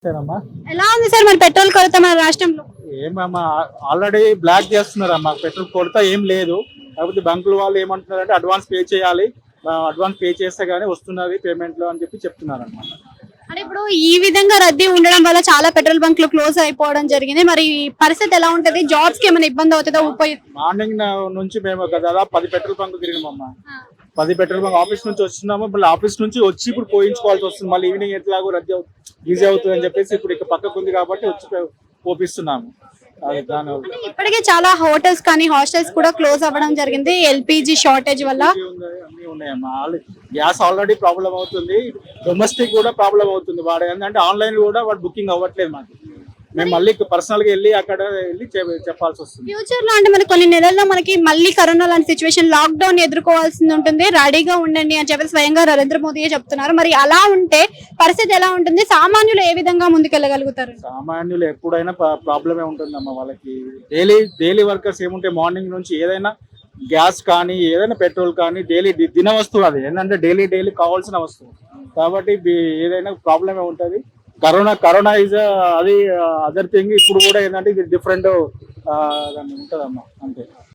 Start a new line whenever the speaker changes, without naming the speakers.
సరేమ్మా.
ఎలా ఉంది సార్ మరి పెట్రోల్ కొరత మన రాష్ట్రంలో?
ఏమమ్మా ఆల్రెడీ బ్లాక్ చేస్తున్నారమ్మా, పెట్రోల్ కొరత ఏం లేదు. కాకపోతే బంకుల వాళ్ళు ఏమంటున్నారంటే అడ్వాన్స్ పే చేయాలి, అడ్వాన్స్ పే చేస్తే గానీ వస్తున్నది పేమెంట్ లో అని చెప్పి అనమాట.
అంటే ఇప్పుడు ఈ విధంగా రద్దీ ఉండడం వల్ల చాలా పెట్రోల్ బంక్లు క్లోజ్ అయిపోవడం జరిగింది. మరి ఈ పరిస్థితి ఎలా ఉంటది? జాబ్స్ కి ఏమైనా ఇబ్బంది అవుతుందా?
మార్నింగ్ నుంచి మేము దాదాపు 10 పెట్రోల్ బంక్ తిరిగినామమ్మా. 10 పెట్రోల్ బంక్ ఆఫీస్ నుంచి వస్తున్నాము, మళ్ళీ ఆఫీస్ నుంచి వచ్చి ఇప్పుడు పోయించుకోవాల్సి వస్తుంది. మళ్ళీ ఈవినింగ్ ఎట్లాగో రద్దీ ఈజీ అవుతుంది అని చెప్పేసి ఇప్పుడు ఇక్కడ పక్కకు ఉంది కాబట్టి వచ్చి పోపిస్తున్నాము. అది దాని
అంటే ఇప్పటికే చాలా హోటల్స్ కానీ హాస్టల్స్ కూడా క్లోజ్ అవ్వడం జరిగింది ఎల్పిజి షార్టేజ్ వల్ల.
అన్ని ఉన్నాయమ్మా. గ్యాస్ ఆల్రెడీ ప్రాబ్లం అవుతుంది, డొమెస్టిక్ కూడా ప్రాబ్లం అవుతుంది. వాడు ఏంటంటే ఆన్లైన్ కూడా వాడు బుకింగ్ అవ్వట్లేదు మాకు. మేము మళ్ళీ పర్సనల్ గా వెళ్ళి అక్కడ వెళ్ళి చెప్పాల్సి వస్తుంది.
ఫ్యూచర్ లో అంటే మరి కొన్ని నెలల్లో మనకి మళ్ళీ కరోనా లాంటి సిచ్యువేషన్, లాక్ డౌన్ ఎదుర్కోవాల్సి ఉంటుంది, రెడీగా ఉండండి అని చెప్పి స్వయంగా నరేంద్ర మోదీ చెప్తున్నారు. మరి అలా ఉంటే పరిస్థితి ఎలా ఉంటుంది? సామాన్యులు ఏ విధంగా ముందుకెళ్ళగలుగుతారు?
సామాన్యులు ఎప్పుడైనా ప్రాబ్లమే ఉంటుందమ్మా. వాళ్ళకి డైలీ వర్కర్స్ ఏముంటే మార్నింగ్ నుంచి ఏదైనా గ్యాస్ కానీ ఏదైనా పెట్రోల్ కానీ డైలీ దిన వస్తువు, అది ఏంటంటే డైలీ కావాల్సిన వస్తువు కాబట్టి ఏదైనా ప్రాబ్లమే ఉంటుంది. కరోనా ఇస్ అది అదర్ థింగ్. ఇప్పుడు కూడా ఏంటంటే ఇది డిఫరెంట్ ఉంటుందమ్మా, అంతే.